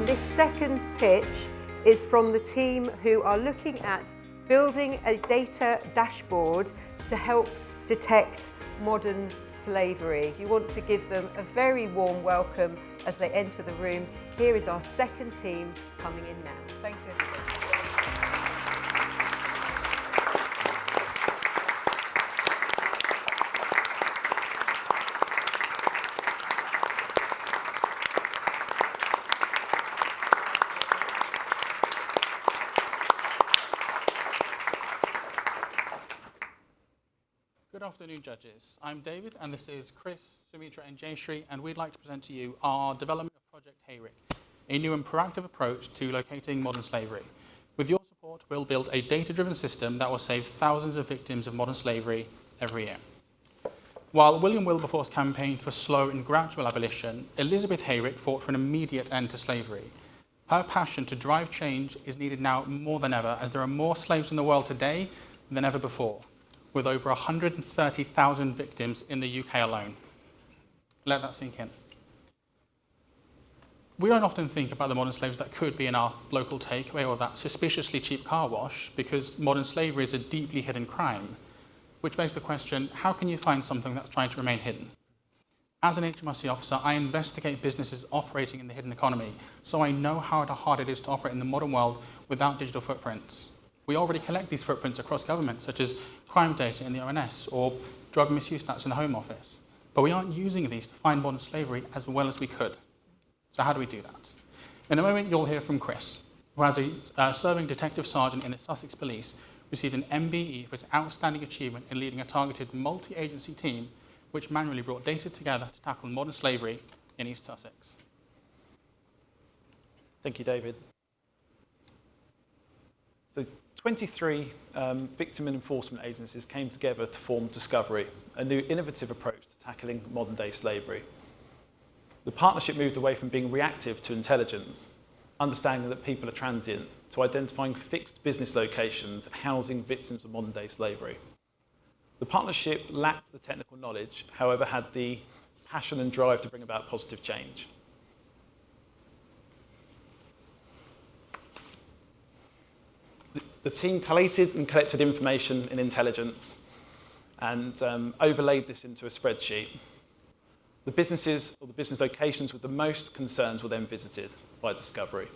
And this second pitch is from the team who are looking at building a data dashboard to help detect modern slavery. If you want to give them a very warm welcome as they enter the room, here is our second team coming in now. Thank you, everybody. Good afternoon, judges. I'm David, and this is Chris, Sumitra, and Jayshree, and we'd like to present to you our development of Project HAYRIC, a new and proactive approach to locating modern slavery. With your support, we'll build a data-driven system that will save thousands of victims of modern slavery every year. While William Wilberforce campaigned for slow and gradual abolition, Elizabeth HAYRIC fought for an immediate end to slavery. Her passion to drive change is needed now more than ever, as there are more slaves in the world today than ever before, with over 130,000 victims in the UK alone. Let that sink in. We don't often think about the modern slaves that could be in our local takeaway or that suspiciously cheap car wash, because modern slavery is a deeply hidden crime, which begs the question, how can you find something that's trying to remain hidden? As an HMRC officer, I investigate businesses operating in the hidden economy, so I know how hard it is to operate in the modern world without digital footprints. We already collect these footprints across government, such as crime data in the ONS or drug misuse stats in the Home Office. But we aren't using these to find modern slavery as well as we could. So how do we do that? In a moment, you'll hear from Chris, who has a serving detective sergeant in the Sussex Police, received an MBE for his outstanding achievement in leading a targeted multi-agency team which manually brought data together to tackle modern slavery in East Sussex. Thank you, David. So 23 victim and enforcement agencies came together to form Discovery, a new innovative approach to tackling modern-day slavery. The partnership moved away from being reactive to intelligence, understanding that people are transient, to identifying fixed business locations housing victims of modern-day slavery. The partnership lacked the technical knowledge, however, had the passion and drive to bring about positive change. The team collated and collected information and intelligence and overlaid this into a spreadsheet. The businesses or the business locations with the most concerns were then visited by Discovery.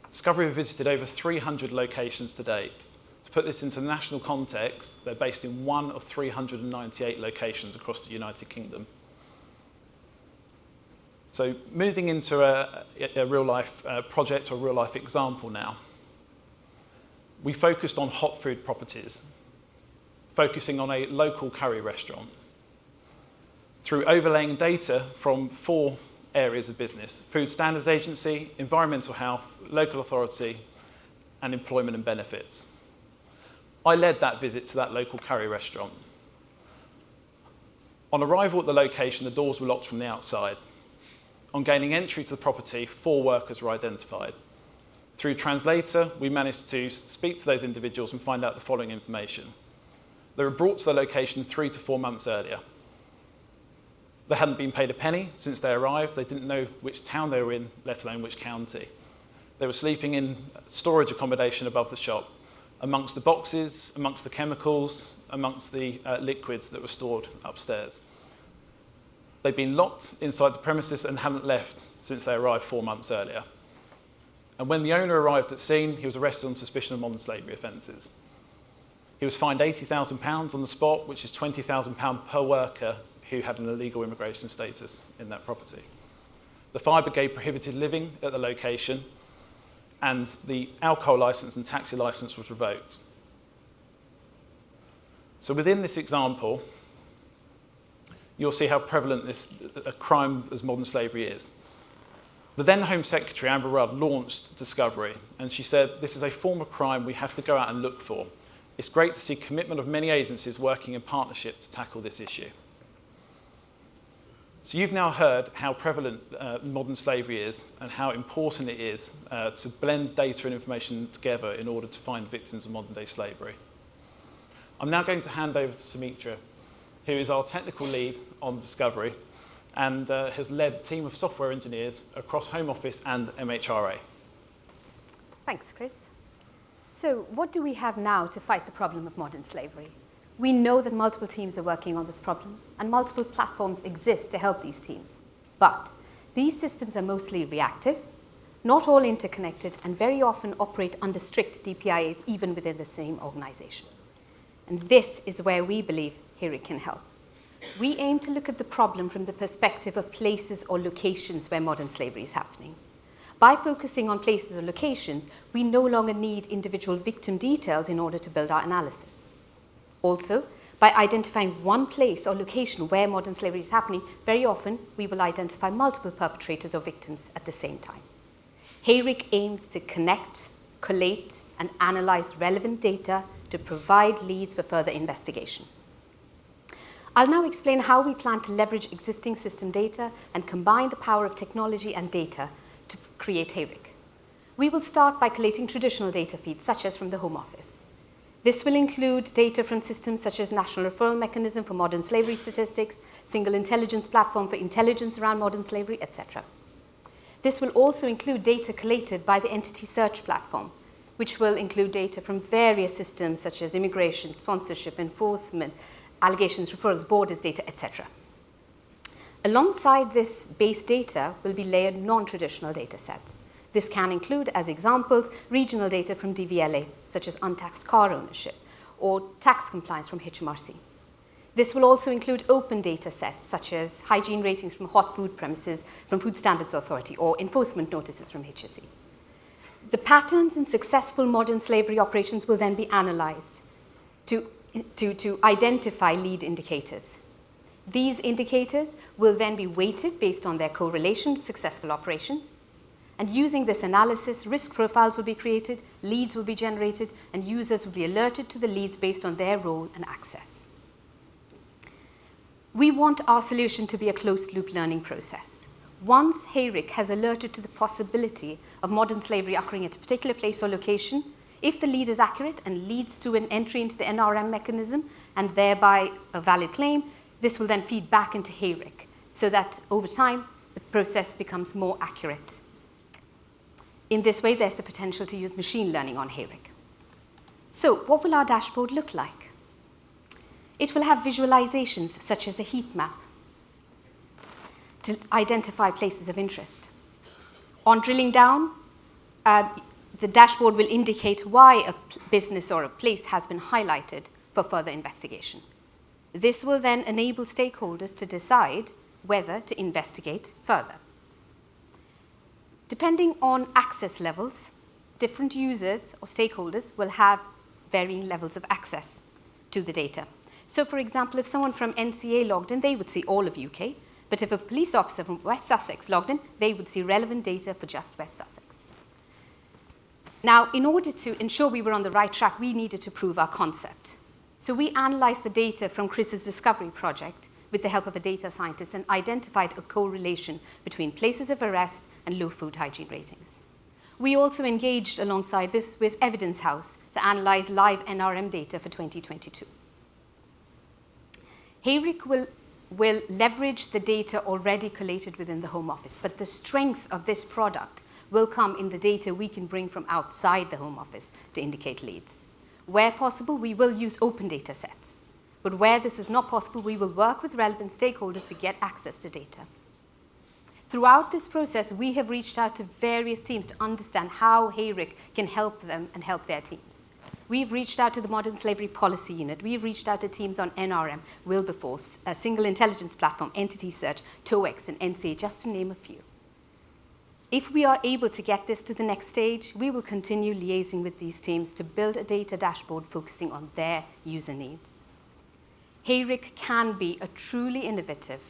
Discovery have visited over 300 locations to date. To put this into national context, they're based in one of 398 locations across the United Kingdom. So moving into a real-life project or real-life example now. We focused on hot food properties, focusing on a local curry restaurant. Through overlaying data from 4 areas of business: Food Standards Agency, Environmental Health, Local Authority, and Employment and Benefits. I led that visit to that local curry restaurant. On arrival at the location, the doors were locked from the outside. On gaining entry to the property, 4 workers were identified. Through Translator, we managed to speak to those individuals and find out the following information. They were brought to the location 3 to 4 months earlier. They hadn't been paid a penny since they arrived. They didn't know which town they were in, let alone which county. They were sleeping in storage accommodation above the shop, amongst the boxes, amongst the chemicals, amongst the liquids that were stored upstairs. They'd been locked inside the premises and hadn't left since they arrived 4 months earlier. And when the owner arrived at scene, he was arrested on suspicion of modern slavery offences. He was fined £80,000 on the spot, which is £20,000 per worker who had an illegal immigration status in that property. The fire brigade prohibited living at the location, and the alcohol licence and taxi licence was revoked. So within this example, you'll see how prevalent a crime as modern slavery is. The then Home Secretary, Amber Rudd, launched Discovery, and she said, this is a form of crime we have to go out and look for. It's great to see commitment of many agencies working in partnership to tackle this issue. So you've now heard how prevalent modern slavery is and how important it is to blend data and information together in order to find victims of modern day slavery. I'm now going to hand over to Sumitra, who is our technical lead on Discovery, and has led a team of software engineers across Home Office and MHRA. Thanks, Chris. So what do we have now to fight the problem of modern slavery? We know that multiple teams are working on this problem, and multiple platforms exist to help these teams. But these systems are mostly reactive, not all interconnected, and very often operate under strict DPIAs even within the same organization. And this is where we believe HERIC can help. We aim to look at the problem from the perspective of places or locations where modern slavery is happening. By focusing on places or locations, we no longer need individual victim details in order to build our analysis. Also, by identifying one place or location where modern slavery is happening, very often we will identify multiple perpetrators or victims at the same time. HERIC aims to connect, collate, and analyze relevant data to provide leads for further investigation. I'll now explain how we plan to leverage existing system data and combine the power of technology and data to create HERIC. We will start by collating traditional data feeds, such as from the Home Office. This will include data from systems such as National Referral Mechanism for Modern Slavery Statistics, Single Intelligence Platform for Intelligence around Modern Slavery, etc. This will also include data collated by the Entity Search Platform, which will include data from various systems such as immigration, sponsorship, enforcement, allegations, referrals, borders data, etc. Alongside this base data will be layered non-traditional data sets. This can include, as examples, regional data from DVLA, such as untaxed car ownership, or tax compliance from HMRC. This will also include open data sets, such as hygiene ratings from hot food premises from Food Standards Authority, or enforcement notices from HSE. The patterns in successful modern slavery operations will then be analyzed to identify lead indicators. These indicators will then be weighted based on their correlation with successful operations. And using this analysis, risk profiles will be created, leads will be generated, and users will be alerted to the leads based on their role and access. We want our solution to be a closed-loop learning process. Once HERIC has alerted to the possibility of modern slavery occurring at a particular place or location, if the lead is accurate and leads to an entry into the NRM mechanism and thereby a valid claim, this will then feed back into HERIC so that over time the process becomes more accurate. In this way, there's the potential to use machine learning on HERIC. So what will our dashboard look like? It will have visualizations such as a heat map to identify places of interest. On drilling down, the dashboard will indicate why a business or a place has been highlighted for further investigation. This will then enable stakeholders to decide whether to investigate further. Depending on access levels, different users or stakeholders will have varying levels of access to the data. So for example, if someone from NCA logged in, they would see all of UK, but if a police officer from West Sussex logged in, they would see relevant data for just West Sussex. Now, in order to ensure we were on the right track, we needed to prove our concept. So we analyzed the data from Chris's discovery project with the help of a data scientist and identified a correlation between places of arrest and low food hygiene ratings. We also engaged alongside this with Evidence House to analyze live NRM data for 2022. HERIC will leverage the data already collated within the Home Office, but the strength of this product will come in the data we can bring from outside the Home Office to indicate leads. Where possible, we will use open data sets. But where this is not possible, we will work with relevant stakeholders to get access to data. Throughout this process, we have reached out to various teams to understand how HERIC can help them and help their teams. We've reached out to the Modern Slavery Policy Unit. We've reached out to teams on NRM, Wilberforce, a Single Intelligence Platform, Entity Search, TOEX, and NCA, just to name a few. If we are able to get this to the next stage, we will continue liaising with these teams to build a data dashboard focusing on their user needs. HERIC can be a truly innovative,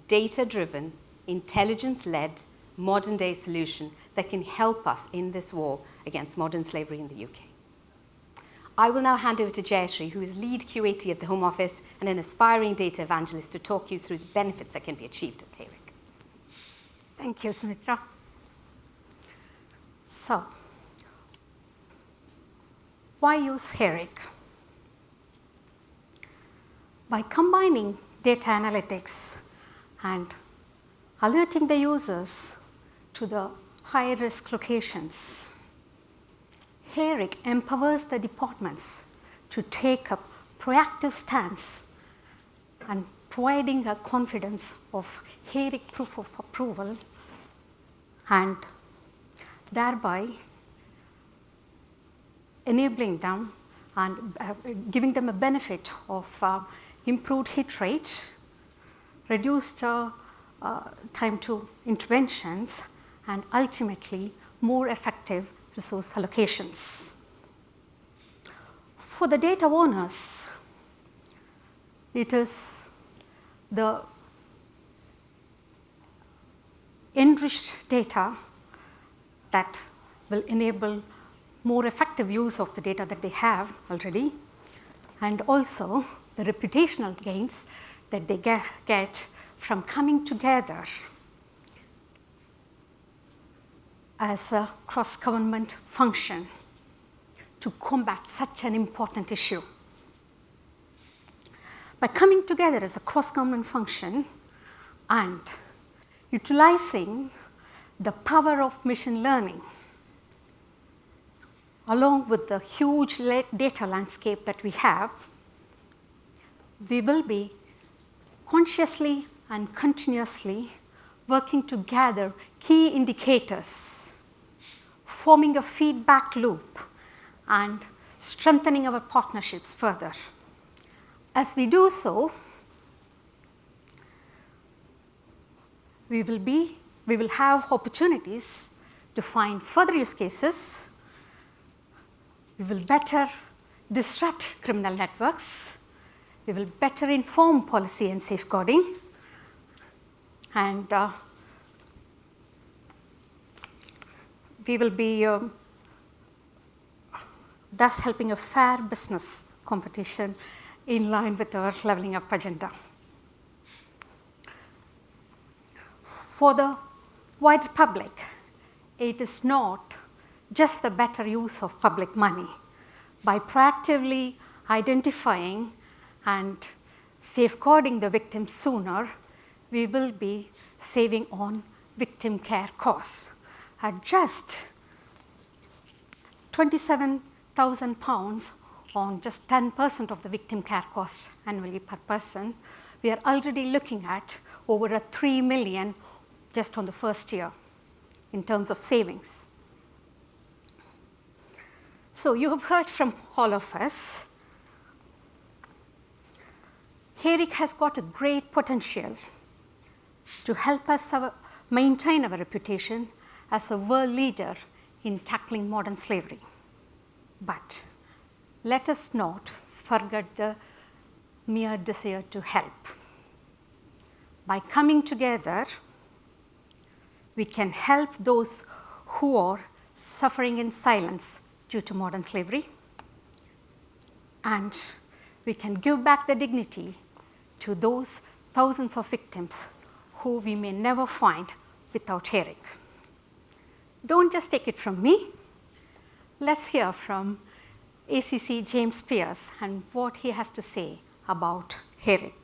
data-driven, intelligence-led, modern-day solution that can help us in this war against modern slavery in the UK. I will now hand over to Jayashree, who is lead QAT at the Home Office and an aspiring data evangelist, to talk you through the benefits that can be achieved with HERIC. Thank you, Sumitra. So, why use HERIC? By combining data analytics and alerting the users to the high-risk locations. HERIC empowers the departments to take a proactive stance and providing a confidence of HERIC proof of approval and thereby enabling them and giving them a benefit of improved hit rate, reduced time to interventions, and ultimately more effective resource allocations. For the data owners, it is the enriched data that will enable more effective use of the data that they have already, and also the reputational gains that they get from coming together as a cross-government function to combat such an important issue. By coming together as a cross-government function and utilizing the power of machine learning, along with the huge data landscape that we have, we will be consciously and continuously working to gather key indicators, forming a feedback loop, and strengthening our partnerships further. As we do so, we will have opportunities to find further use cases. We will better disrupt criminal networks. We will better inform policy and safeguarding. And we will be thus helping a fair business competition in line with our leveling up agenda. For the wider public, it is not just the better use of public money. By proactively identifying and safeguarding the victims sooner, we will be saving on victim care costs. At just £27,000 on just 10% of the victim care costs annually per person, we are already looking at over 3 million just on the first year in terms of savings. So you have heard from all of us, HERIC has got a great potential to help us maintain our reputation as a world leader in tackling modern slavery. But let us not forget the mere desire to help. By coming together, we can help those who are suffering in silence due to modern slavery, and we can give back the dignity to those thousands of victims who we may never find without HERIC. Don't just take it from me. Let's hear from ACC James Pierce and what he has to say about HERIC.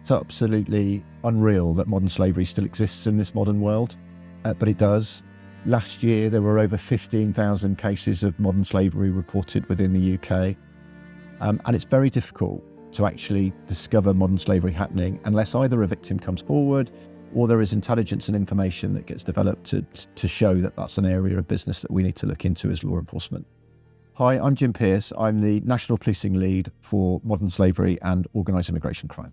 It's absolutely unreal that modern slavery still exists in this modern world, but it does. Last year, there were over 15,000 cases of modern slavery reported within the UK, and it's very difficult to actually discover modern slavery happening unless either a victim comes forward or there is intelligence and information that gets developed to show that that's an area of business that we need to look into as law enforcement. Hi, I'm Jim Pierce. I'm the National Policing Lead for Modern Slavery and Organised Immigration Crime.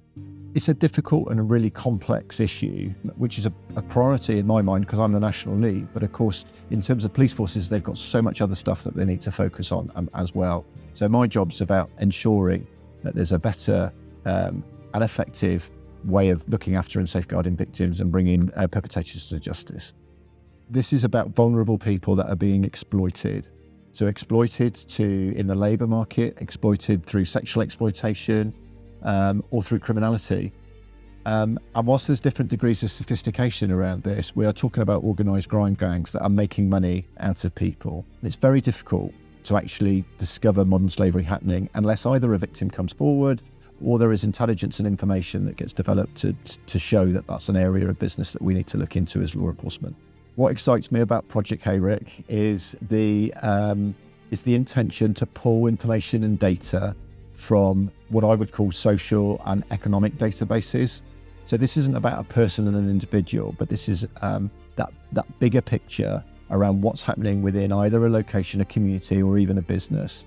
It's a difficult and a really complex issue, which is a priority in my mind because I'm the national lead. But of course, in terms of police forces, they've got so much other stuff that they need to focus on as well. So my job's about ensuring that there's a better and effective way of looking after and safeguarding victims and bringing perpetrators to justice. This is about vulnerable people that are being exploited. So exploited in the labour market, exploited through sexual exploitation, or through criminality. And whilst there's different degrees of sophistication around this, we are talking about organised crime gangs that are making money out of people. And it's very difficult to actually discover modern slavery happening unless either a victim comes forward or there is intelligence and information that gets developed to show that that's an area of business that we need to look into as law enforcement. What excites me about Project HEYRIC is the intention to pull information and data from what I would call social and economic databases. So this isn't about a person and an individual, but this is that bigger picture around what's happening within either a location, a community, or even a business.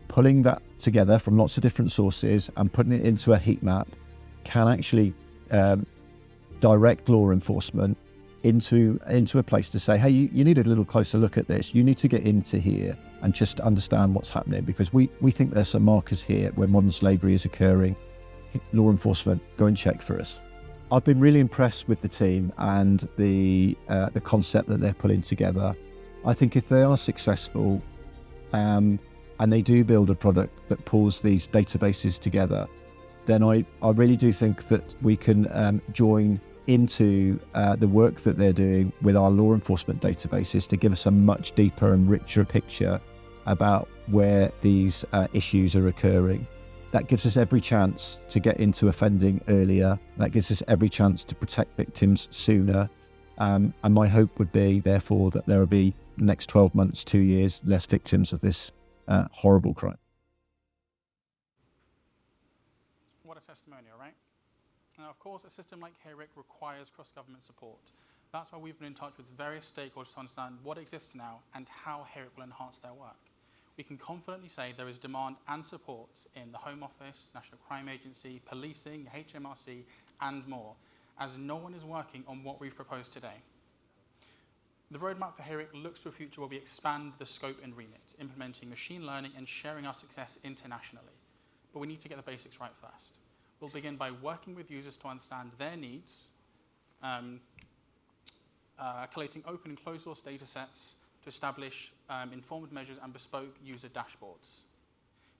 Pulling that together from lots of different sources and putting it into a heat map can actually direct law enforcement into a place to say, hey, you need a little closer look at this. You need to get into here and just understand what's happening, because we think there's some markers here where modern slavery is occurring. Law enforcement, go and check for us. I've been really impressed with the team and the concept that they're putting together. I think if they are successful and they do build a product that pulls these databases together, then I really do think that we can join into the work that they're doing with our law enforcement databases to give us a much deeper and richer picture about where these issues are occurring. That gives us every chance to get into offending earlier. That gives us every chance to protect victims sooner. And my hope would be, therefore, that there will be, next 12 months, 2 years, less victims of this horrible crime. What a testimonial, right? Now, of course, a system like HEYRIC requires cross-government support. That's why we've been in touch with various stakeholders to understand what exists now and how HEYRIC will enhance their work. We can confidently say there is demand and support in the Home Office, National Crime Agency, policing, HMRC, and more, as no one is working on what we've proposed today. The roadmap for HEYRIC looks to a future where we expand the scope and remit, implementing machine learning and sharing our success internationally. But we need to get the basics right first. We'll begin by working with users to understand their needs, collating open and closed source data sets to establish informed measures and bespoke user dashboards.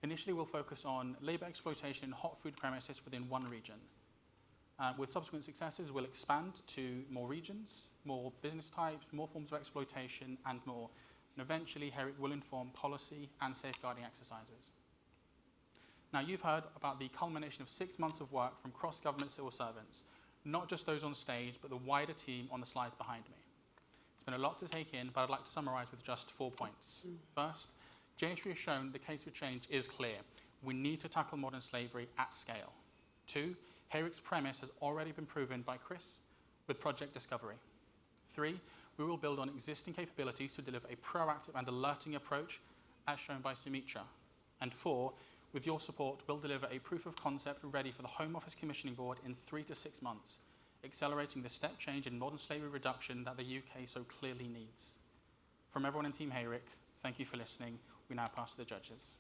Initially, we'll focus on labor exploitation in hot food premises within one region. With subsequent successes, we'll expand to more regions, more business types, more forms of exploitation, and more. And eventually, HEYRIC will inform policy and safeguarding exercises. Now, you've heard about the culmination of 6 months of work from cross-government civil servants, not just those on stage, but the wider team on the slides behind me. It's been a lot to take in, but I'd like to summarize with just 4 points. First, JHV has shown the case for change is clear. We need to tackle modern slavery at scale. 2, HEYRIC's premise has already been proven by Chris with Project Discovery. 3, we will build on existing capabilities to deliver a proactive and alerting approach, as shown by Sumitra. And 4, with your support, we'll deliver a proof of concept ready for the Home Office Commissioning Board in 3 to 6 months, accelerating the step change in modern slavery reduction that the UK so clearly needs. From everyone in Team HEYRIC, thank you for listening. We now pass to the judges.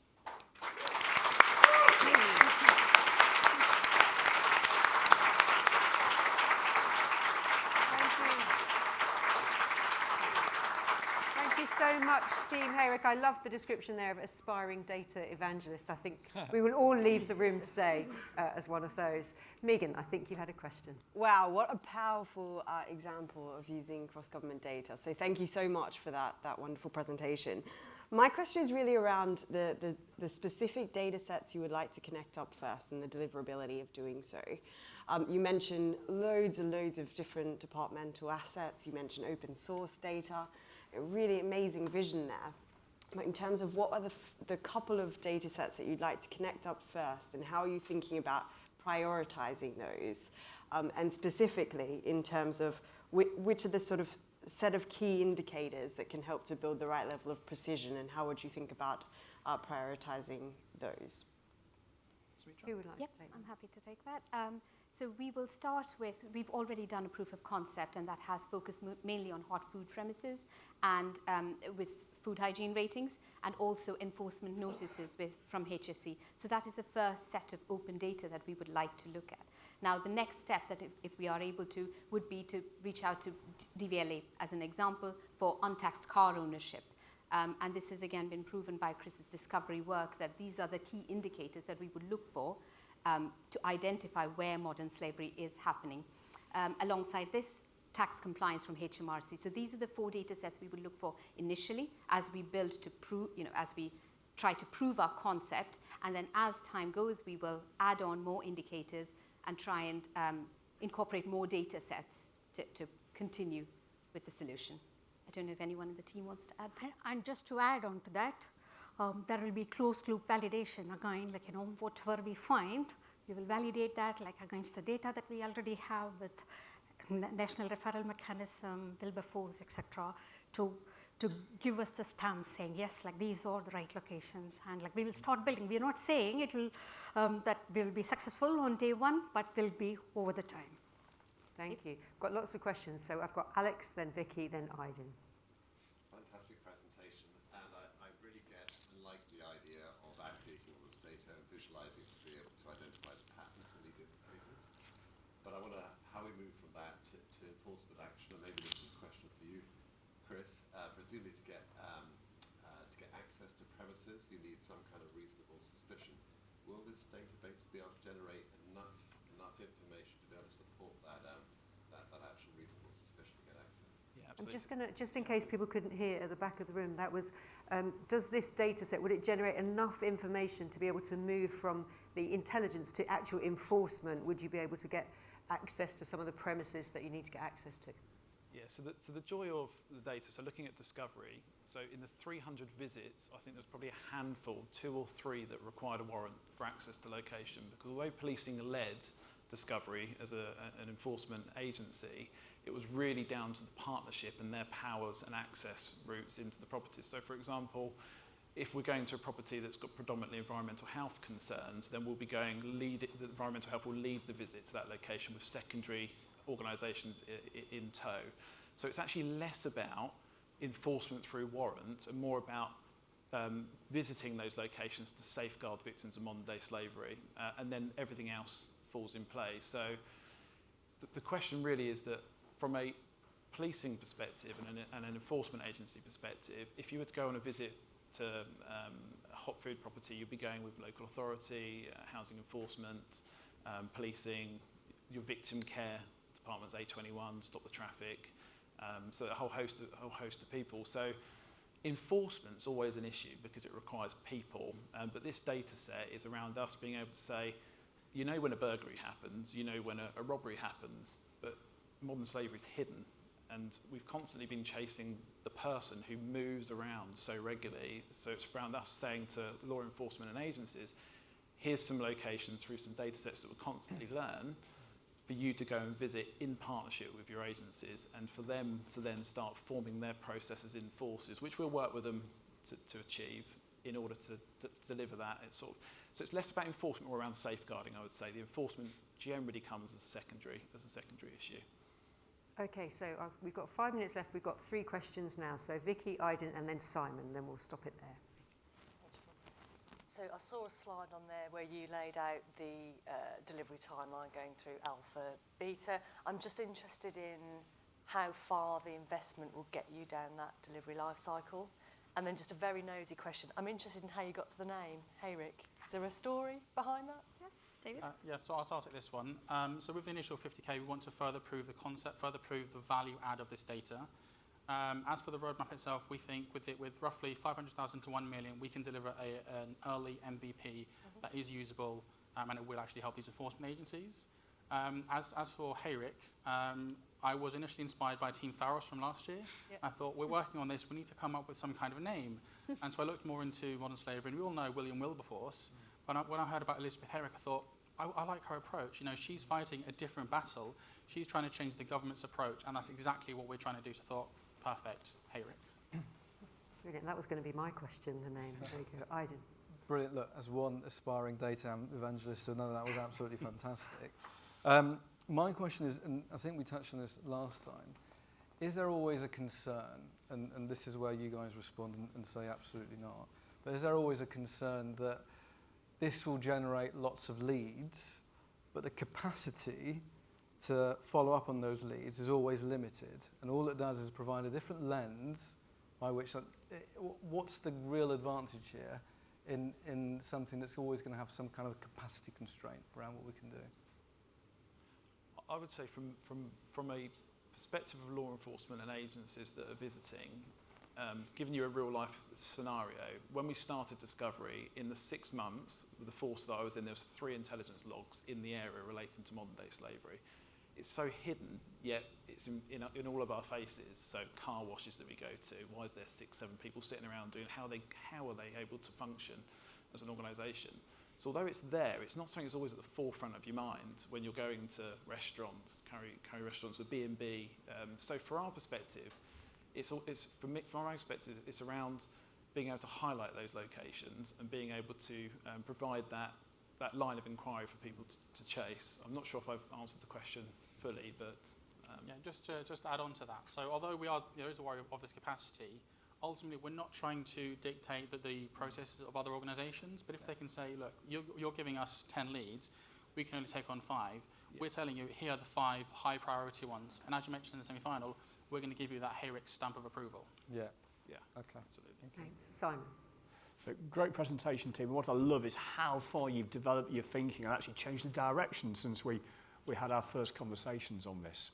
Thank you so much, Team HEYRIC. I love the description there of aspiring data evangelist. I think we will all leave the room today as one of those. Megan, I think you had a question. Wow, what a powerful example of using cross-government data. So thank you so much for that wonderful presentation. My question is really around the specific data sets you would like to connect up first and the deliverability of doing so. You mentioned loads and loads of different departmental assets. You mentioned open source data. A really amazing vision there. But in terms of what are the couple of data sets that you'd like to connect up first, and how are you thinking about prioritizing those? And specifically in terms of which are the sort of set of key indicators that can help to build the right level of precision, and how would you think about prioritizing those? Who would like Yep, to take that? I'm happy to take that. So we will start with, we've already done a proof of concept, and that has focused mainly on hot food premises and with food hygiene ratings, and also enforcement notices from HSE. So that is the first set of open data that we would like to look at. Now, the next step that if we are able to would be to reach out to DVLA as an example for untaxed car ownership. And this has again been proven by Chris's discovery work that these are the key indicators that we would look for to identify where modern slavery is happening. Alongside this, tax compliance from HMRC. So these are the 4 data sets we would look for initially as we build to prove, as we try to prove our concept, and then as time goes, we will add on more indicators and try and incorporate more data sets to continue with the solution. I don't know if anyone in the team wants to add. And just to add on to that, there will be closed loop validation. Again, like, whatever we find, we will validate that like against the data that we already have with National Referral Mechanism, Wilberforce, etc., to give us the stamp saying, yes, like these are the right locations, and like we will start building. We are not saying it will, that we will be successful on day one, but will be over the time. Thank you. Got lots of questions. So I've got Alex, then Vicky, then Aydin. Fantastic presentation, and I really get and like the idea of aggregating all this data and visualizing to be able to identify the patterns and lead indicators. But I wonder how we move from that to enforcement action, and maybe this is a question for you, Chris. Presumably to get access to premises, you need some kind of reasonable suspicion. Will this database be able to generate enough information to be able to support that actual reasonable suspicion to get access? Yeah, I'm absolutely. just in case people couldn't hear at the back of the room, that was, does this data set, would it generate enough information to be able to move from the intelligence to actual enforcement? Would you be able to get access to some of the premises that you need to get access to? Yeah, so the joy of the data, so looking at discovery, so in the 300 visits, I think there's probably a handful, 2 or 3, that required a warrant for access to location, because although policing led discovery as an enforcement agency, it was really down to the partnership and their powers and access routes into the properties. So for example, if we're going to a property that's got predominantly environmental health concerns, then we'll be going the environmental health will lead the visit to that location with secondary organisations in tow. So it's actually less about enforcement through warrant and more about visiting those locations to safeguard victims of modern day slavery, and then everything else falls in place. So the question really is that from a policing perspective and an enforcement agency perspective, if you were to go on a visit to a hot food property, you'd be going with local authority, housing enforcement, policing, your victim care departments, A21, stop the traffic, so a whole host of people. So enforcement's always an issue because it requires people, but this data set is around us being able to say, you know when a burglary happens, you know when a robbery happens, but modern slavery is hidden. And we've constantly been chasing the person who moves around so regularly. So it's around us saying to law enforcement and agencies, here's some locations through some data sets that we'll constantly learn for you to go and visit in partnership with your agencies, and for them to then start forming their processes in forces, which we'll work with them to achieve in order to deliver that. So it's less about enforcement, more around safeguarding, I would say. The enforcement generally comes as a secondary issue. Okay, so we've got 5 minutes left. We've got 3 questions now. So Vicky, Aydin, and then Simon. Then we'll stop it there. So I saw a slide on there where you laid out the delivery timeline going through alpha, beta. I'm just interested in how far the investment will get you down that delivery life cycle. And then just a very nosy question. I'm interested in how you got to the name, Hayrick. Is there a story behind that? Yes, David? So I'll start at this one. So with the initial 50K, we want to further prove the concept, further prove the value add of this data. As for the roadmap itself, we think with roughly 500,000 to 1 million, we can deliver an early MVP that is usable, and it will actually help these enforcement agencies. As for Hayrick, I was initially inspired by Team Pharos from last year. Yep. I thought, we're working on this, we need to come up with some kind of a name. And so I looked more into modern slavery, and we all know William Wilberforce. But when I heard about Elizabeth Hayrick, I thought, I like her approach. You know, she's fighting a different battle. She's trying to change the government's approach, and that's exactly what we're trying to do. So I thought, perfect, Hayrick. Brilliant. That was going to be my question, the name. There you go. Aydin. Brilliant. Look, as one aspiring data evangelist to another, that was absolutely fantastic. My question is, and I think we touched on this last time, is there always a concern, and this is where you guys respond and say absolutely not, but is there always a concern that this will generate lots of leads, but the capacity to follow up on those leads is always limited, and all it does is provide a different lens by which, what's the real advantage here in something that's always going to have some kind of capacity constraint around what we can do? I would say from a perspective of law enforcement and agencies that are visiting, giving you a real-life scenario, when we started Discovery, in the 6 months, with the force that I was in, there was 3 intelligence logs in the area relating to modern-day slavery. It's so hidden, yet it's in all of our faces. So car washes that we go to, why is there 6, 7 people sitting around doing, how are they able to function as an organisation? So although it's there, it's not something that's always at the forefront of your mind when you're going to restaurants, curry restaurants, or B&B. So from our perspective, from our perspective, it's around being able to highlight those locations and being able to provide that line of inquiry for people to chase. I'm not sure if I've answered the question fully, but... Yeah, just to add on to that. So although there is a worry of this capacity, ultimately we're not trying to dictate the processes of other organisations, but if they can say, look, you're giving us 10 leads, we can only take on 5. Yeah. We're telling you, here are the 5 high priority ones. And as you mentioned in the semi-final, we're going to give you that HARIC stamp of approval. Yeah. Yeah. Okay. Absolutely. Thanks. Simon. So great presentation, team. What I love is how far you've developed your thinking and actually changed the direction since we had our first conversations on this.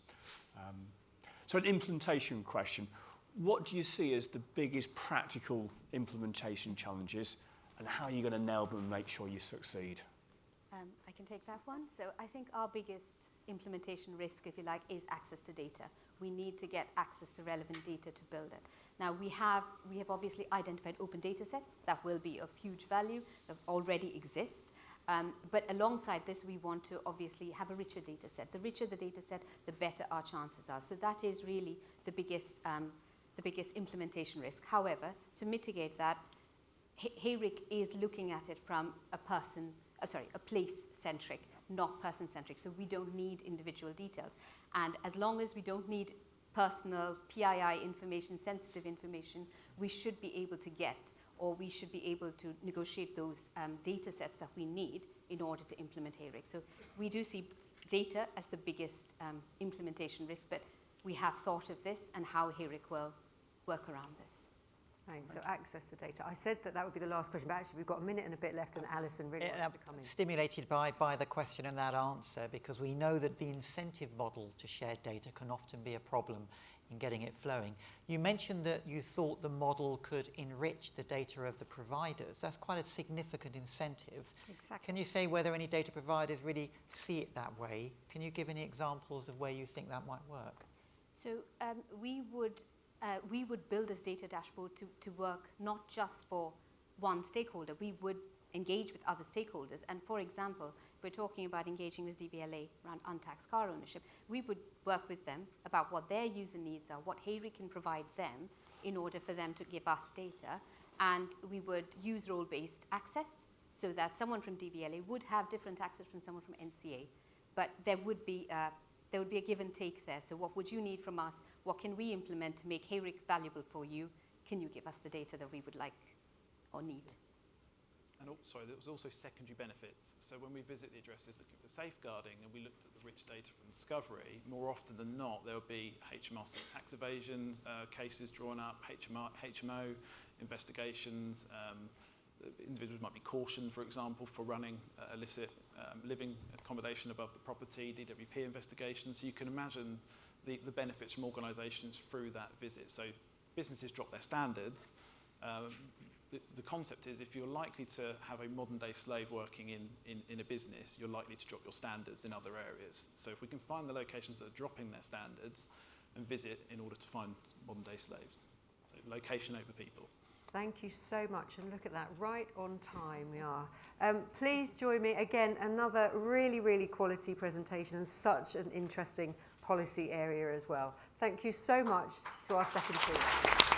So an implementation question. What do you see as the biggest practical implementation challenges and how are you going to nail them and make sure you succeed? I can take that one. So I think our biggest implementation risk, if you like, is access to data. We need to get access to relevant data to build it. Now, we have obviously identified open data sets that will be of huge value, that already exist. But alongside this, we want to obviously have a richer data set. The richer the data set, the better our chances are. So that is really the biggest implementation risk. However, to mitigate that, HARIC is looking at it from a place-centric, not person-centric. So we don't need individual details. And as long as we don't need personal PII information, sensitive information, we should be able to get, or we should be able to negotiate those data sets that we need in order to implement HARIC. So we do see data as the biggest implementation risk, but we have thought of this and how HARIC will work around this. Thanks. So access to data. I said that would be the last question, but actually we've got a minute and a bit left and Alison really wants to come in. Stimulated by the question and that answer, because we know that the incentive model to share data can often be a problem in getting it flowing. You mentioned that you thought the model could enrich the data of the providers. That's quite a significant incentive. Exactly. Can you say whether any data providers really see it that way? Can you give any examples of where you think that might work? So we would build this data dashboard to work not just for one stakeholder. We would engage with other stakeholders. And for example, if we're talking about engaging with DVLA around untaxed car ownership, we would work with them about what their user needs are, what HARIC can provide them in order for them to give us data. And we would use role-based access so that someone from DVLA would have different access from someone from NCA. But there would be a give and take there. So what would you need from us? What can we implement to make HARIC valuable for you? Can you give us the data that we would like or need? And also, there was also secondary benefits. So when we visit the addresses looking for safeguarding and we looked at the rich data from Discovery, more often than not, there will be HMRC tax evasion cases drawn up, HMO investigations. Individuals might be cautioned, for example, for running illicit living accommodation above the property, DWP investigations. So you can imagine the benefits from organisations through that visit. So businesses drop their standards. The concept is if you're likely to have a modern-day slave working in a business, you're likely to drop your standards in other areas. So if we can find the locations that are dropping their standards and visit in order to find modern-day slaves. So location over people. Thank you so much, and look at that, right on time we are. Please join me again, another really, really quality presentation and such an interesting policy area as well. Thank you so much to our second team.